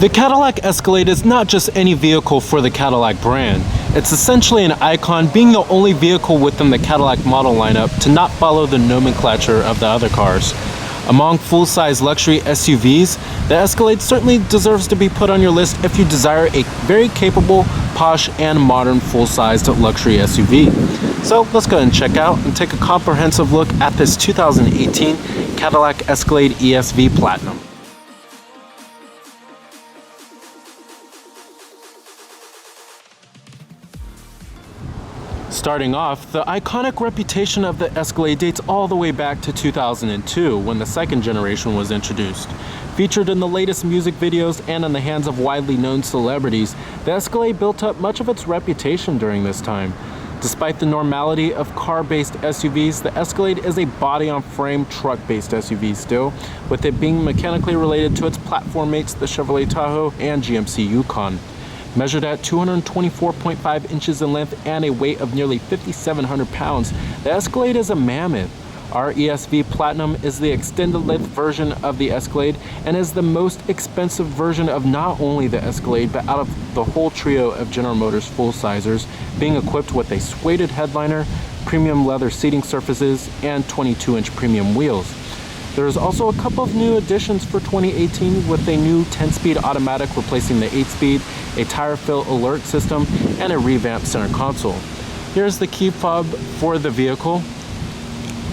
The Cadillac Escalade is not just any vehicle for the Cadillac brand. It's essentially an icon, being the only vehicle within the Cadillac model lineup to not follow the nomenclature of the other cars. Among full-size luxury SUVs, the Escalade certainly deserves to be put on your list if you desire a very capable, posh, and modern full-sized luxury SUV. So let's go ahead and check out and take a comprehensive look at this 2018 Cadillac Escalade ESV Platinum. Starting off, the iconic reputation of the Escalade dates all the way back to 2002 when the second generation was introduced. Featured in the latest music videos and in the hands of widely known celebrities, the Escalade built up much of its reputation during this time. Despite the normality of car-based SUVs, the Escalade is a body-on-frame truck-based SUV still, with it being mechanically related to its platform mates, the Chevrolet Tahoe and GMC Yukon. Measured at 224.5 inches in length and a weight of nearly 5,700 pounds, the Escalade is a mammoth. Our ESV Platinum is the extended length version of the Escalade and is the most expensive version of not only the Escalade but out of the whole trio of General Motors full-sizers, being equipped with a suede headliner, premium leather seating surfaces, and 22-inch premium wheels. There is also a couple of new additions for 2018 with a new 10-speed automatic replacing the 8-speed, a tire fill alert system, and a revamped center console. Here's the key fob for the vehicle.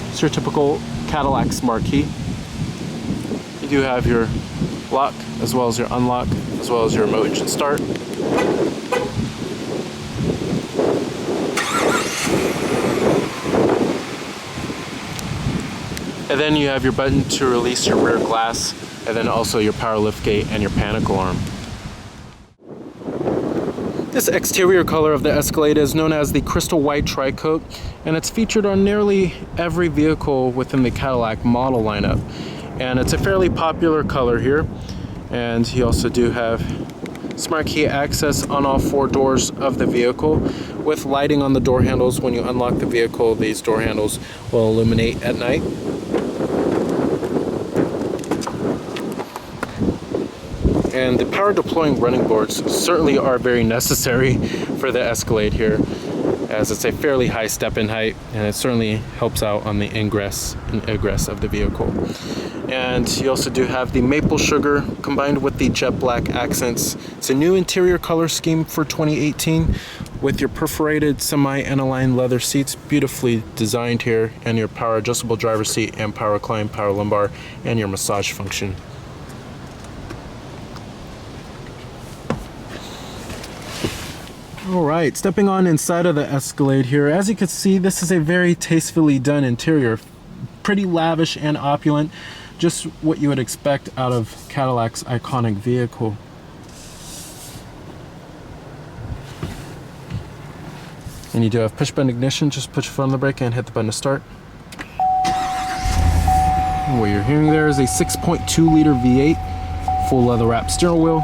It's your typical Cadillac smart key. You do have your lock as well as your unlock as well as your remote engine start. And then you have your button to release your rear glass, and then also your power liftgate and your panic alarm. This exterior color of the Escalade is known as the Crystal White Tri-Coat, and it's featured on nearly every vehicle within the Cadillac model lineup. And it's a fairly popular color here. And you also do have smart key access on all four doors of the vehicle, with lighting on the door handles. When you unlock the vehicle, these door handles will illuminate at night. And the power deploying running boards certainly are very necessary for the Escalade here, as it's a fairly high step-in height, and it certainly helps out on the ingress and egress of the vehicle. And you also do have the maple sugar combined with the jet black accents. It's a new interior color scheme for 2018 with your perforated semi-aniline leather seats, beautifully designed here, and your power adjustable driver's seat and power recline, power lumbar, and your massage function. Alright, stepping on inside of the Escalade here, as you can see, this is a very tastefully done interior. Pretty lavish and opulent, just what you would expect out of Cadillac's iconic vehicle. And you do have push button ignition, just push your foot on the brake and hit the button to start. And what you're hearing there is a 6.2 liter V8, full leather wrapped steering wheel.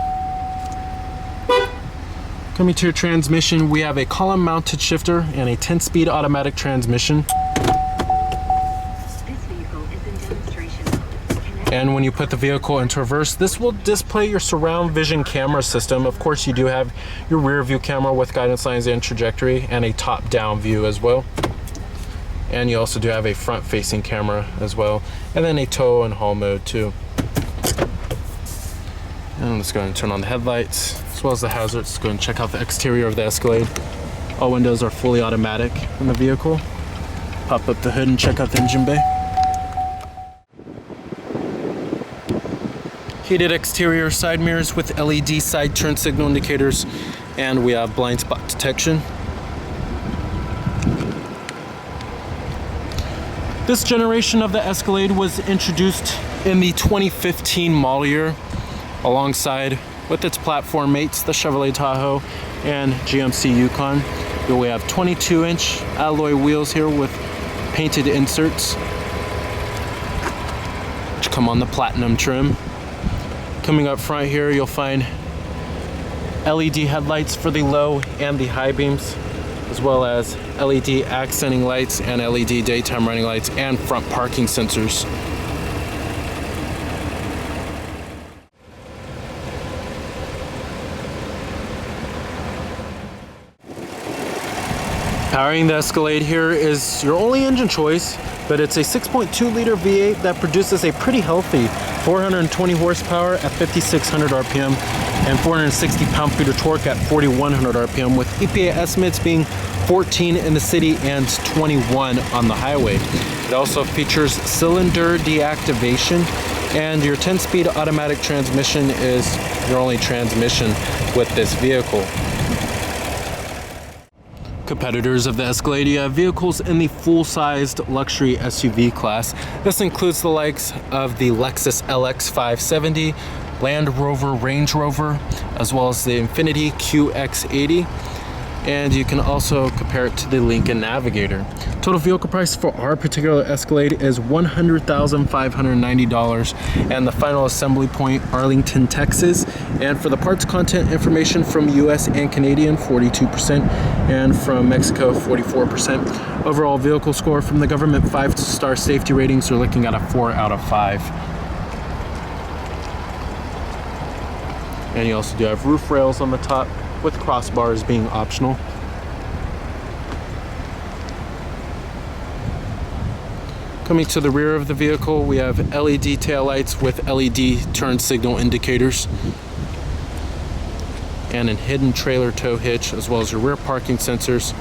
Coming to your transmission, we have a column mounted shifter and a 10-speed automatic transmission. This vehicle is in demonstration. And when you put the vehicle into reverse, this will display your surround vision camera system. Of course, you do have your rear view camera with guidance lines and trajectory, and a top-down view as well. And you also do have a front-facing camera as well, and then a tow and haul mode too. And let's go ahead and turn on the headlights as well as the hazards. Let's go and check out the exterior of the Escalade. All windows are fully automatic in the vehicle. Pop up the hood and check out the engine bay. Heated exterior side mirrors with LED side turn signal indicators, and we have blind spot detection. This generation of the Escalade was introduced in the 2015 model year, alongside with its platform mates, the Chevrolet Tahoe and GMC Yukon. We have 22-inch alloy wheels here with painted inserts, which come on the platinum trim. Coming up front here, you'll find LED headlights for the low and the high beams, as well as LED accenting lights and LED daytime running lights and front parking sensors. Powering the Escalade here is your only engine choice, but it's a 6.2 liter V8 that produces a pretty healthy 420 horsepower at 5,600 RPM and 460 pound-feet of torque at 4,100 RPM, with EPA estimates being 14 in the city and 21 on the highway. It also features cylinder deactivation, and your 10-speed automatic transmission is your only transmission with this vehicle. Competitors of the Escalade, you have vehicles in the full-sized luxury SUV class. This includes the likes of the Lexus LX 570, Land Rover Range Rover, as well as the Infiniti QX80. And you can also compare it to the Lincoln Navigator. Total vehicle price for our particular Escalade is $100,590, and the final assembly point, Arlington, Texas. And for the parts content information from US and Canadian, 42%, and from Mexico, 44%. Overall vehicle score from the government 5-star safety ratings, are looking at a 4 out of 5. And you also do have roof rails on the top, with crossbars being optional. Coming to the rear of the vehicle, we have LED taillights with LED turn signal indicators, and a hidden trailer tow hitch, as well as your rear parking sensors,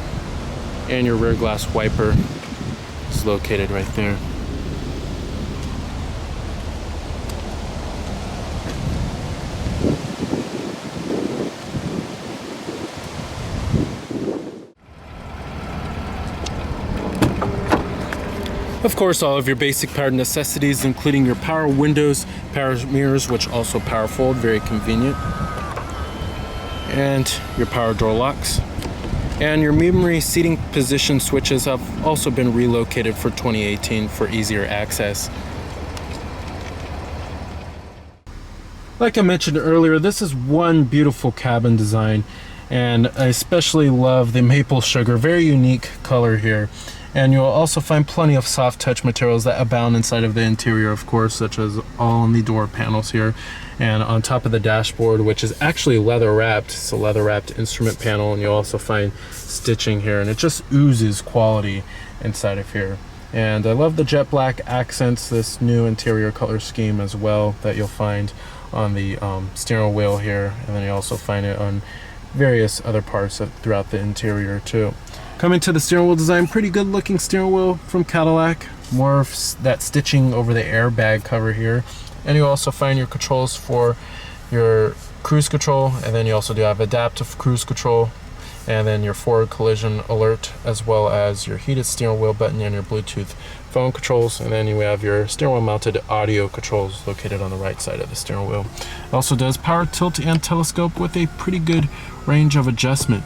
and your rear glass wiper is located right there. Of course, all of your basic power necessities, including your power windows, power mirrors, which also power fold, very convenient, and your power door locks. And your memory seating position switches have also been relocated for 2018 for easier access. Like I mentioned earlier, this is one beautiful cabin design, and I especially love the maple sugar, very unique color here. And you'll also find plenty of soft touch materials that abound inside of the interior, of course, such as all on the door panels here, and on top of the dashboard, which is actually leather wrapped. It's a leather wrapped instrument panel, and you'll also find stitching here, and it just oozes quality inside of here. And I love the jet black accents, this new interior color scheme as well, that you'll find on the steering wheel here, and then you also find it on various other parts throughout the interior too. Coming to the steering wheel design, pretty good looking steering wheel from Cadillac. More of that stitching over the airbag cover here. And you also find your controls for your cruise control, and then you also do have adaptive cruise control, and then your forward collision alert, as well as your heated steering wheel button and your Bluetooth phone controls. And then you have your steering wheel mounted audio controls located on the right side of the steering wheel. It also does power tilt and telescope with a pretty good range of adjustment.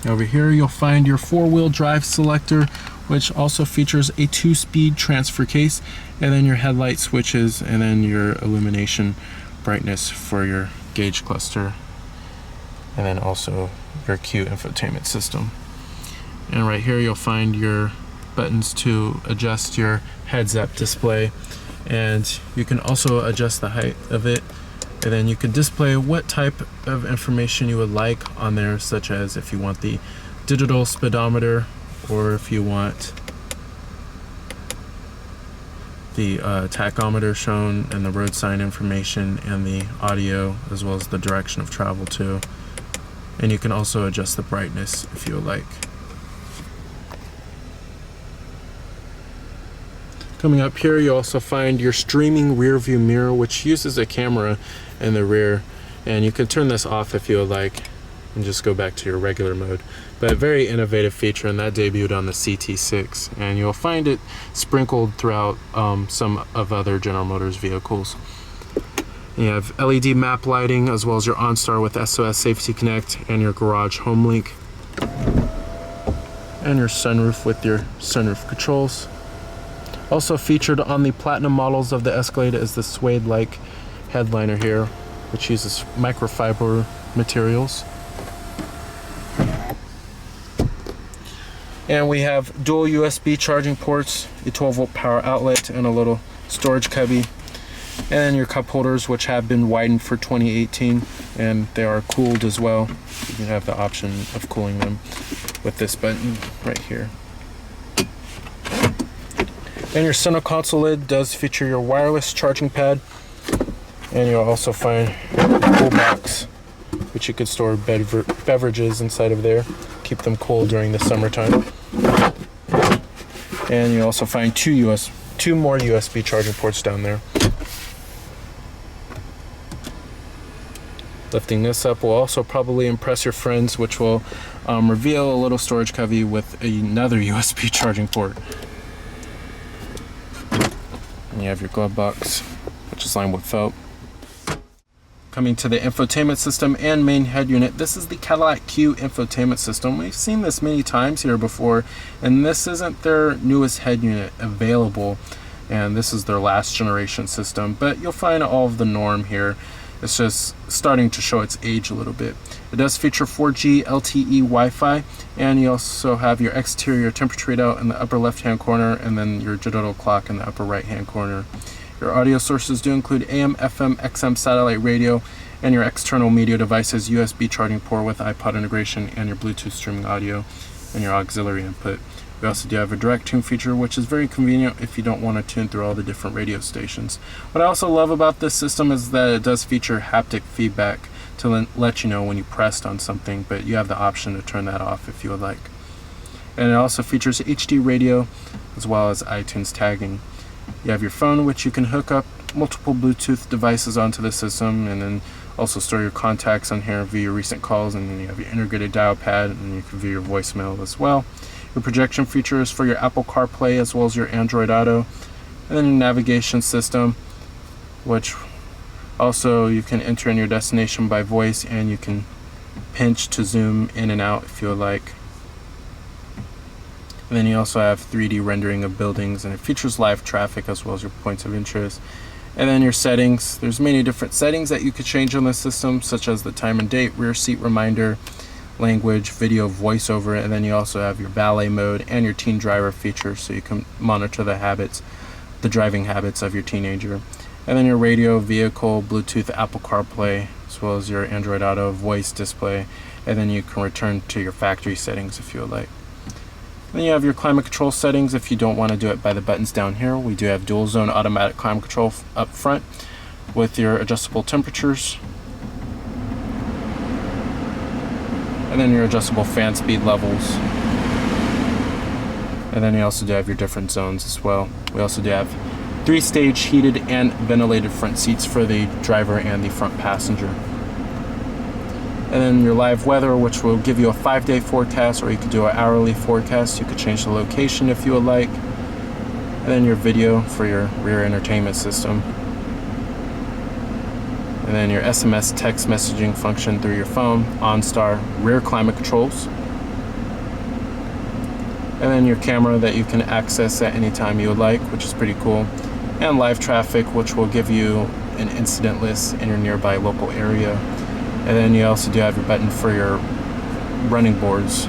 Over here you'll find your 4-wheel drive selector, which also features a 2-speed transfer case, and then your headlight switches, and then your illumination brightness for your gauge cluster, and then also your Q infotainment system. And right here you'll find your buttons to adjust your heads-up display, and you can also adjust the height of it. And then you can display what type of information you would like on there, such as if you want the digital speedometer, or if you want the tachometer shown, and the road sign information, and the audio, as well as the direction of travel too. And you can also adjust the brightness if you would like. Coming up here, you also find your streaming rear view mirror, which uses a camera in the rear, and you can turn this off if you would like and just go back to your regular mode. But a very innovative feature, and that debuted on the CT6, and you'll find it sprinkled throughout some of other General Motors vehicles. You have LED map lighting, as well as your OnStar with SOS Safety Connect, and your garage home link, and your sunroof with your sunroof controls. Also featured on the platinum models of the Escalade is the suede-like headliner here, which uses microfiber materials. And we have dual USB charging ports, a 12-volt power outlet, and a little storage cubby. And then your cup holders, which have been widened for 2018. and they are cooled as well. You can have the option of cooling them with this button right here. And your center console lid does feature your wireless charging pad, and you'll also find a cool box, which you could store beverages inside of there, keep them cool during the summertime. And you also find two more USB charging ports down there. Lifting this up will also probably impress your friends, which will reveal a little storage cubby with another USB charging port. And you have your glove box, which is lined with felt. Coming to the infotainment system and main head unit, this is the Cadillac Q infotainment system. We've seen this many times here before, and this isn't their newest head unit available, and this is their last generation system, but you'll find all of the norm here. It's just starting to show its age a little bit. It does feature 4G LTE Wi-Fi, and you also have your exterior temperature readout in the upper left-hand corner, and then your digital clock in the upper right-hand corner. Your audio sources do include AM, FM, XM satellite radio, and your external media devices, USB charging port with iPod integration, and your Bluetooth streaming audio, and your auxiliary input. We also do have a direct tune feature, which is very convenient if you don't want to tune through all the different radio stations. What I also love about this system is that it does feature haptic feedback to let you know when you pressed on something, but you have the option to turn that off if you would like. And it also features HD radio as well as iTunes tagging. You have your phone, which you can hook up multiple Bluetooth devices onto the system, and then also store your contacts on here, view your recent calls, and then you have your integrated dial pad, and you can view your voicemail as well. Your projection features for your Apple CarPlay as well as your Android Auto, and then your navigation system, which also you can enter in your destination by voice, and you can pinch to zoom in and out if you would like. And then you also have 3D rendering of buildings, and it features live traffic as well as your points of interest. And then your settings, there's many different settings that you could change on the system, such as the time and date, rear seat reminder, language, video, voiceover, and then you also have your valet mode and your teen driver feature, so you can monitor the driving habits of your teenager. And then your radio, vehicle, Bluetooth, Apple CarPlay, as well as your Android Auto, voice display, and then you can return to your factory settings if you would like. Then you have your climate control settings if you don't want to do it by the buttons down here. We do have dual zone automatic climate control up front with your adjustable temperatures, and then your adjustable fan speed levels. And then you also do have your different zones as well. We also do have 3-stage heated and ventilated front seats for the driver and the front passenger. And then your live weather, which will give you a 5-day forecast, or you could do an hourly forecast. You could change the location if you would like. And then your video for your rear entertainment system. And then your SMS text messaging function through your phone, OnStar, rear climate controls. And then your camera that you can access at any time you would like, which is pretty cool. And live traffic, which will give you an incident list in your nearby local area. And then you also do have your button for your running boards,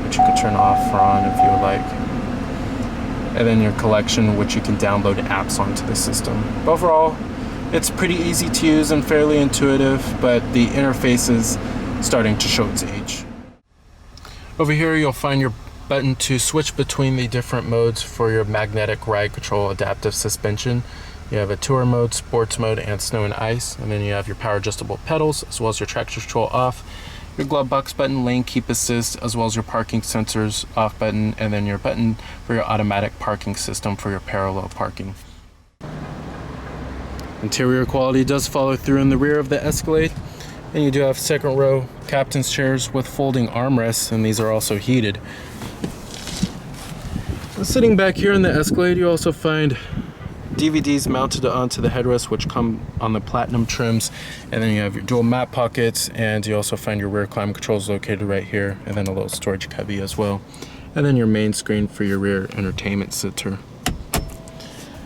which you could turn off or on if you would like. And then your collection, which you can download apps onto the system. But overall, it's pretty easy to use and fairly intuitive, but the interface is starting to show its age. Over here, you'll find your button to switch between the different modes for your magnetic ride control adaptive suspension. You have a tour mode, sports mode, and snow and ice. And then you have your power adjustable pedals, as well as your traction control off, your glove box button, lane keep assist, as well as your parking sensors off button, and then your button for your automatic parking system for your parallel parking. Interior quality does follow through in the rear of the Escalade, and you do have second row captain's chairs with folding armrests, and these are also heated. Sitting back here in the Escalade, you also find DVDs mounted onto the headrest, which come on the platinum trims, and then you have your dual map pockets, and you also find your rear climate controls located right here, and then a little storage cubby as well, and then your main screen for your rear entertainment center.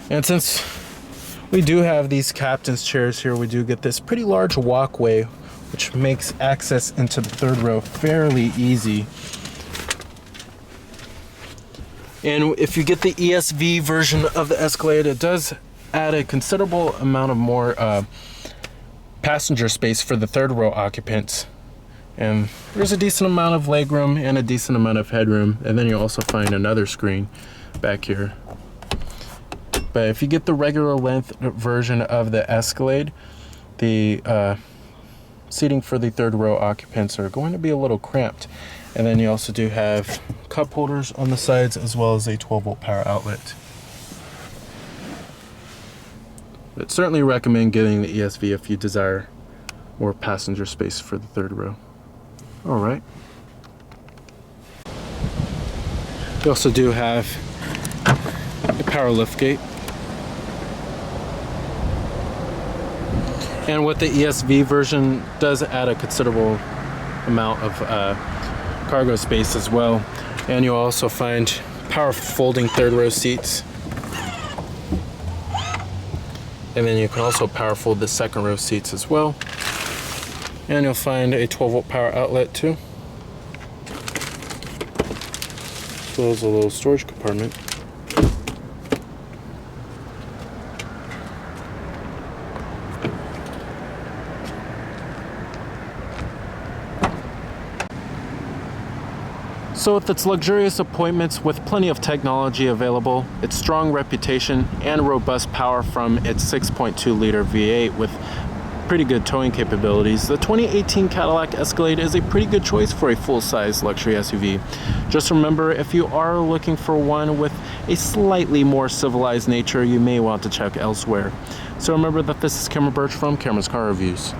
And since we do have these captain's chairs here, we do get this pretty large walkway, which makes access into the third row fairly easy. And if you get the ESV version of the Escalade, it does add a considerable amount of more passenger space for the third row occupants. And there's a decent amount of legroom and a decent amount of headroom. And then you'll also find another screen back here. But if you get the regular length version of the Escalade, the seating for the third row occupants are going to be a little cramped. And then you also do have cup holders on the sides as well as a 12-volt power outlet. But certainly recommend getting the ESV if you desire more passenger space for the third row. All right. We also do have a power liftgate. And with the ESV version, does add a considerable amount of cargo space as well. And you'll also find power folding third row seats. And then you can also power fold the second row seats as well. And you'll find a 12-volt power outlet too, as well as a little storage compartment. So with its luxurious appointments with plenty of technology available, its strong reputation, and robust power from its 6.2 liter V8 with pretty good towing capabilities, the 2018 Cadillac Escalade is a pretty good choice for a full-size luxury SUV. Just remember, if you are looking for one with a slightly more civilized nature, you may want to check elsewhere. So remember that this is Cameron Birch from Cameron's Car Reviews.